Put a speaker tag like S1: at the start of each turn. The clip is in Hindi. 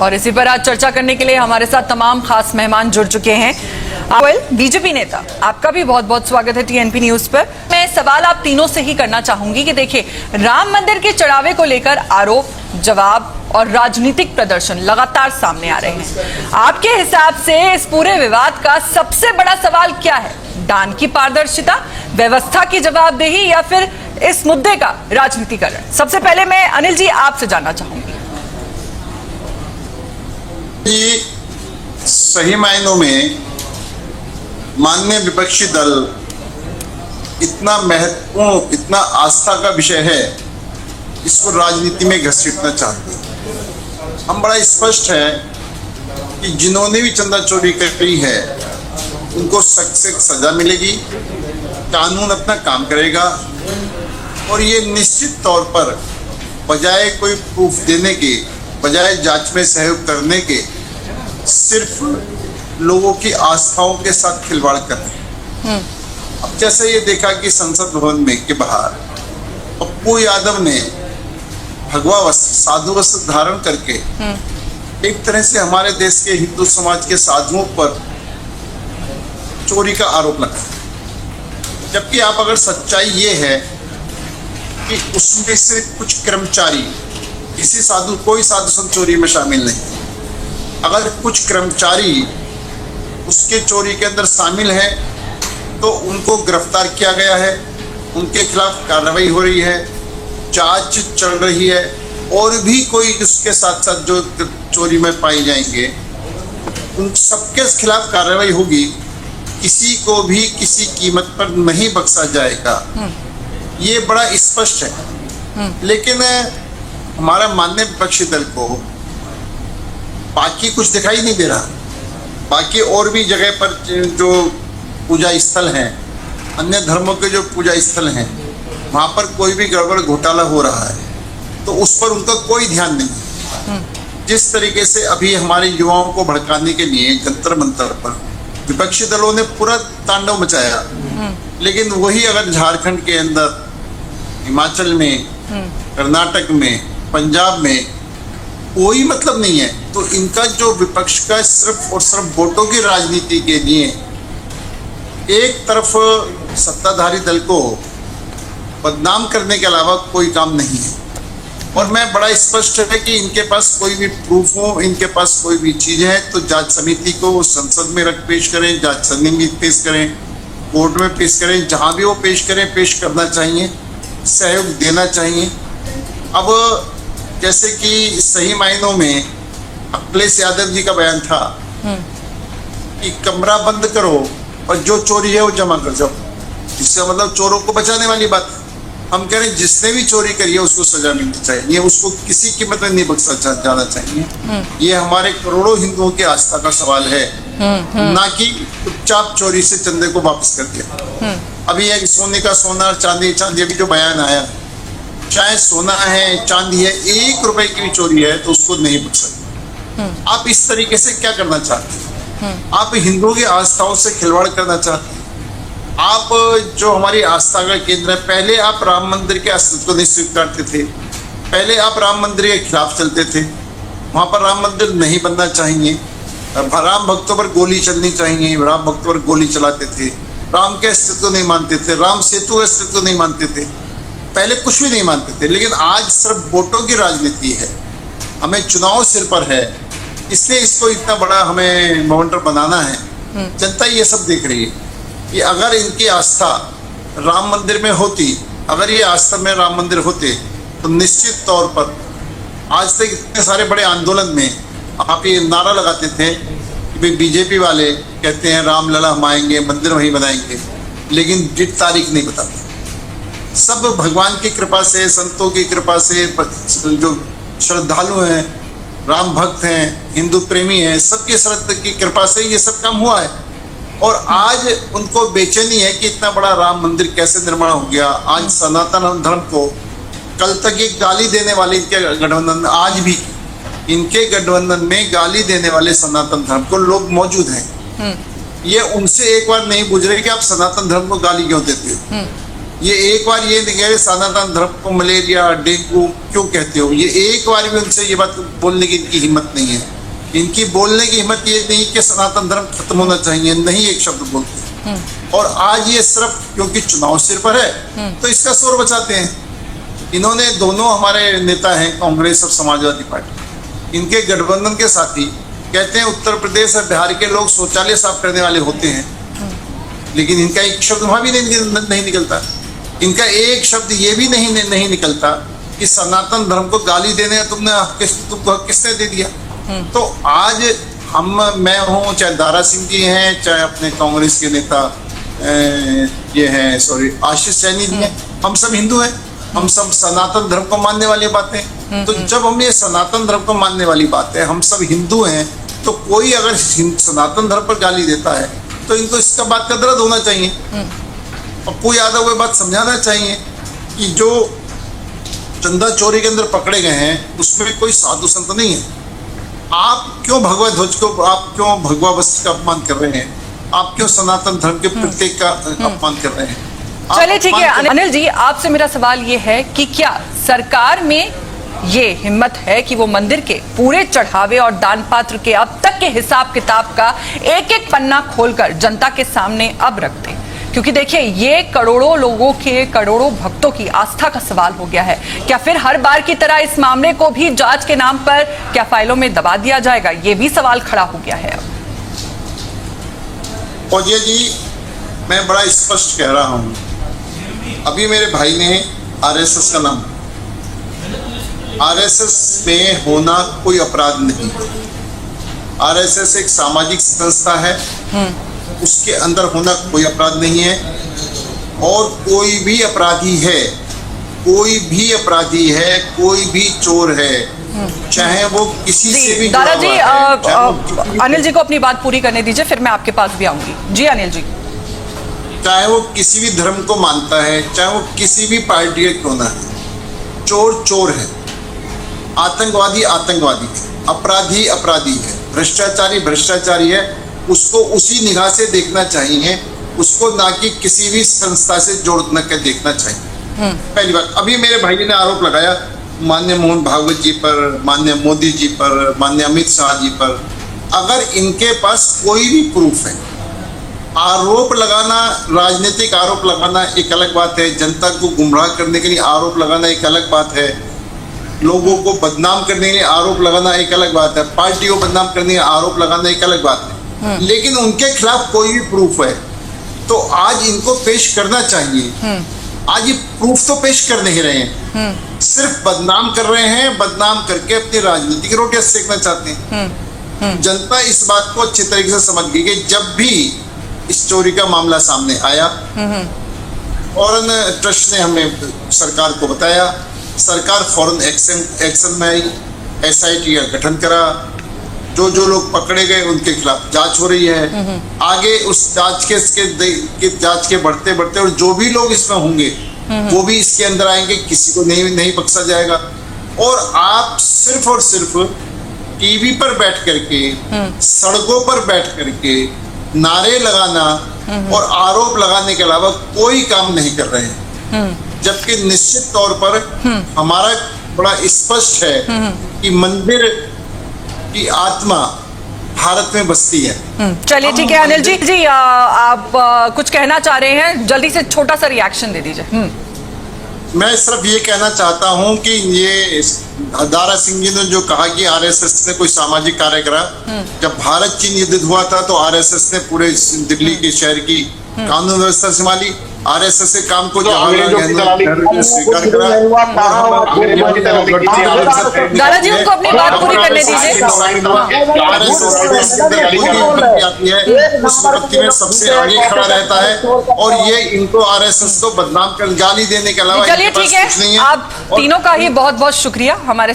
S1: और इसी पर आज चर्चा करने के लिए हमारे साथ तमाम खास मेहमान जुड़ चुके हैं। बीजेपी नेता, आपका भी बहुत बहुत स्वागत है टीएनपी न्यूज पर। मैं सवाल आप तीनों से ही करना चाहूंगी कि देखिए, राम मंदिर के चढ़ावे को लेकर आरोप, जवाब और राजनीतिक प्रदर्शन लगातार सामने आ रहे हैं। आपके हिसाब से इस पूरे विवाद का सबसे बड़ा सवाल क्या है? दान की पारदर्शिता, व्यवस्था की जवाबदेही या फिर इस मुद्दे का राजनीतिकरण? सबसे पहले मैं अनिल जी आपसे जानना चाहूंगी।
S2: सही मायनों में माननीय विपक्षी दल इतना महत्वपूर्ण, इतना आस्था का विषय है, इसको राजनीति में घसीटना चाहते हैं। हम बड़ा स्पष्ट है कि जिन्होंने भी चंदा चोरी करी है उनको सख्त से सजा मिलेगी, कानून अपना काम करेगा और ये निश्चित तौर पर बजाय कोई प्रूफ देने के, बजाय जांच में सहयोग करने के, सिर्फ लोगों की आस्थाओं के साथ खिलवाड़ कर रहे हैं। अब जैसे ये देखा कि संसद भवन में के बाहर पप्पू यादव ने भगवा वस्त्र, साधु वस्त्र धारण करके एक तरह से हमारे देश के हिंदू समाज के साधुओं पर चोरी का आरोप लगा। जबकि आप अगर सच्चाई ये है कि उसमें से कुछ कर्मचारी, किसी साधु, कोई साधु संत चोरी में शामिल नहीं, अगर कुछ कर्मचारी उसके चोरी के अंदर शामिल हैं तो उनको गिरफ्तार किया गया है, उनके खिलाफ कार्रवाई हो रही है, जांच चल रही है, और भी कोई उसके साथ साथ जो चोरी में पाए जाएंगे उन सबके खिलाफ कार्रवाई होगी। किसी को भी किसी कीमत पर नहीं बख्शा जाएगा, ये बड़ा स्पष्ट है। लेकिन हमारा माननीय विपक्षी दल को बाकी कुछ दिखाई नहीं दे रहा। बाकी और भी जगह पर जो पूजा स्थल हैं, अन्य धर्मों के जो पूजा स्थल हैं, वहाँ पर कोई भी गड़बड़ घोटाला हो रहा है तो उस पर उनका कोई ध्यान नहीं। जिस तरीके से अभी हमारे युवाओं को भड़काने के लिए जंतर मंतर पर विपक्षी दलों ने पूरा तांडव मचाया, लेकिन वही अगर झारखंड के अंदर, हिमाचल में, कर्नाटक में, पंजाब में कोई मतलब नहीं है, तो इनका जो विपक्ष का सिर्फ और सिर्फ वोटों की राजनीति के लिए एक तरफ सत्ताधारी दल को बदनाम करने के अलावा कोई काम नहीं है। और मैं बड़ा स्पष्ट है कि इनके पास कोई भी प्रूफ हो, इनके पास कोई भी चीज है तो जांच समिति को संसद में रख पेश करें, जांच समिति में पेश करें, कोर्ट में पेश करें, जहां भी वो पेश करें, पेश करना चाहिए, सहयोग देना चाहिए। अब जैसे कि सही मायनों में अखिलेश यादव जी का बयान था कि कमरा बंद करो और जो चोरी है वो जमा कर जाओ, इसका मतलब चोरों को बचाने वाली बात है। हम कह रहे हैं जिसने भी चोरी करी है उसको सजा मिलनी चाहिए, उसको किसी कीमत में नहीं बख्शा जाना चाहिए। ये हमारे करोड़ों हिंदुओं की आस्था का सवाल है, ना कि चुपचाप चोरी से चंदे को वापस कर दिया। अभी एक सोने का सोना, चांदी चांदी, अभी जो बयान आया, चाहे सोना है, चांदी है, 1 रुपए की भी चोरी है तो उसको नहीं बख्शा। आप इस तरीके से क्या करना चाहते हैं? आप हिंदुओं की आस्थाओं से खिलवाड़ करना चाहते हैं। आप जो हमारी आस्था का केंद्र है, पहले आप राम मंदिर के अस्तित्व को नहीं स्वीकारते थे, पहले आप राम मंदिर के खिलाफ चलते थे, वहां पर राम मंदिर नहीं बनना चाहिए, राम भक्तों पर गोली चलनी चाहिए, राम भक्तों पर गोली चलाते थे, राम के अस्तित्व नहीं मानते थे, राम सेतु के अस्तित्व नहीं मानते थे, पहले कुछ भी नहीं मानते थे। लेकिन आज सिर्फ वोटों की राजनीति है, हमें चुनाव सिर पर है, इसलिए इसको इतना बड़ा हमें मोमेंटम बनाना है। जनता ये सब देख रही है कि अगर इनकी आस्था राम मंदिर में होती, अगर ये आस्था में राम मंदिर होते तो निश्चित तौर पर आज तक इतने सारे बड़े आंदोलन में आप ये नारा लगाते थे कि भाई बीजेपी वाले कहते हैं रामलला हम आएंगे, मंदिर वहीं बनाएंगे, लेकिन डेट तारीख नहीं बताते। सब भगवान की कृपा से, संतों की कृपा से, जो श्रद्धालु हैं, राम भक्त हैं, हिंदू प्रेमी हैं, सबकी श्रद्धा की कृपा से ये सब काम हुआ है। और आज उनको बेचैनी है कि इतना बड़ा राम मंदिर कैसे निर्माण हो गया। आज सनातन धर्म को कल तक ये गाली देने वाले इनके गठबंधन, आज भी इनके गठबंधन में गाली देने वाले सनातन धर्म को लोग मौजूद हैं। ये उनसे एक बार नहीं पूछ रहे कि आप सनातन धर्म को गाली क्यों देते हो। ये एक बार ये नहीं कहे सनातन धर्म को मलेरिया डेंगू क्यों कहते हो, ये एक बार भी उनसे ये बात बोलने की इनकी हिम्मत नहीं है। इनकी बोलने की हिम्मत ये नहीं कि सनातन धर्म खत्म होना चाहिए, नहीं एक शब्द बोलते। और आज ये सिर्फ क्योंकि चुनाव सिर पर है तो इसका शोर बचाते हैं। इन्होंने दोनों हमारे नेता हैं कांग्रेस और समाजवादी पार्टी, इनके गठबंधन के साथी कहते हैं उत्तर प्रदेश और बिहार के लोग शौचालय साफ करने वाले होते हैं, लेकिन इनका एक शब्द वहां भी नहीं निकलता। इनका एक शब्द ये भी नहीं निकलता कि सनातन धर्म को गाली देने तुमको किसने दे दिया। तो आज मैं हूँ, चाहे दारा सिंह जी हैं, चाहे अपने कांग्रेस के नेता ये हैं आशीष सैनी जी हैं, हम सब हिंदू हैं, हम सब सनातन धर्म को मानने वाली बातें। तो जब हम ये सनातन धर्म को मानने वाली बात है, हम सब हिंदू हैं, तो कोई अगर सनातन धर्म पर गाली देता है तो इनको इसका बात का दर्द होना चाहिए। पप्पू यादव को बात समझाना चाहिए कि जो चंदा चोरी के अंदर पकड़े गए हैं उसमें कोई साधु संत नहीं है। आप क्यों भगवा ध्वज को, आप क्यों भगवा वस्त्र का अपमान कर रहे हैं, आप क्यों सनातन धर्म के प्रत्येक का अपमान कर रहे हैं।
S1: चलिए ठीक है अनिल जी, आपसे मेरा सवाल ये है कि क्या सरकार में ये हिम्मत है कि वो मंदिर के पूरे चढ़ावे और दान पात्र के अब तक के हिसाब किताब का एक एक पन्ना खोलकर जनता के सामने अब रख दे? क्योंकि देखिए ये करोड़ों लोगों के, करोड़ों भक्तों की आस्था का सवाल हो गया है। क्या फिर हर बार की तरह इस मामले को भी जांच के नाम पर क्या फाइलों में दबा दिया जाएगा? ये भी सवाल खड़ा हो गया है।
S2: फौजिया जी, मैं बड़ा स्पष्ट कह रहा हूं, अभी मेरे भाई ने आरएसएस का नाम, आरएसएस में होना कोई अपराध नहीं। आरएसएस एक सामाजिक संस्था है, उसके अंदर होना कोई अपराध नहीं है। और कोई भी अपराधी है, कोई भी अपराधी है, कोई भी चोर है, चाहे वो किसी से भी
S1: दादा जी, अनिल जी को अपनी बात पूरी करने दीजिए, फिर मैं आपके पास भी आऊंगी। जी अनिल जी।
S2: चाहे वो किसी भी धर्म को मानता है, चाहे वो किसी भी पार्टी का क्यों ना है, चोर चोर है, आतंकवादी आतंकवादी है, अपराधी अपराधी है, भ्रष्टाचारी भ्रष्टाचारी है। उसको उसी निगाह से देखना चाहिए, उसको ना कि किसी भी संस्था से जोड़ कर देखना चाहिए। पहली बात, अभी मेरे भाई ने आरोप लगाया माननीय मोहन भागवत जी पर, माननीय मोदी जी पर, माननीय अमित शाह जी पर। अगर इनके पास कोई भी प्रूफ है, आरोप लगाना, राजनीतिक आरोप लगाना एक अलग बात है, जनता को गुमराह करने के लिए आरोप लगाना एक अलग बात है, लोगों को बदनाम करने के लिए आरोप लगाना एक अलग बात है, पार्टी को बदनाम करने के लिए आरोप लगाना एक अलग बात है। लेकिन उनके खिलाफ कोई भी प्रूफ है तो आज इनको पेश करना चाहिए। आज ये प्रूफ तो पेश कर नहीं रहे हैं, सिर्फ बदनाम कर रहे हैं, बदनाम करके अपनी राजनीतिक रोटियां सेकना चाहते हैं। जनता इस बात को अच्छी तरीके से समझ गई कि जब भी इस चोरी का मामला सामने आया, फौरन ट्रस्ट ने हमें सरकार को बताया, सरकार फौरन एक्शन में आई, एसआईटी का गठन करा, जो लोग पकड़े गए उनके खिलाफ जांच हो रही है। आगे उस जांच के बढ़ते बढ़ते और जो भी लोग इसमें होंगे वो भी इसके अंदर आएंगे, किसी को नहीं बख्शा जाएगा। और आप सिर्फ और सिर्फ टीवी पर बैठ करके, सड़कों पर बैठ करके नारे लगाना और आरोप लगाने के अलावा कोई काम नहीं कर रहे हैं। जबकि निश्चित तौर पर हमारा बड़ा स्पष्ट है कि मंदिर की आत्मा भारत में बसती है।
S1: चलिए ठीक है अनिल जी, आप कुछ कहना चाह रहे हैं, जल्दी से छोटा सा रिएक्शन दे दीजिए।
S2: मैं सिर्फ ये कहना चाहता हूं कि ये दारा सिंह जी ने जो कहा कि आरएसएस ने कोई सामाजिक कार्य करा, जब भारत चीन युद्ध हुआ था तो आरएसएस ने पूरे दिल्ली के शहर की कानून व्यवस्था संभाली। आरएसएस के काम को जवाहरलाल नेहरू ने स्वीकार करा।
S1: दादा जी उनको अपनी बात पूरी करने दीजिए।
S2: उस विपत्ति में सबसे आगे खड़ा रहता है और ये इनको आरएसएस को बदनाम कर गाली देने के अलावा
S1: चलिए ठीक है, आप तीनों का ही बहुत बहुत शुक्रिया हमारे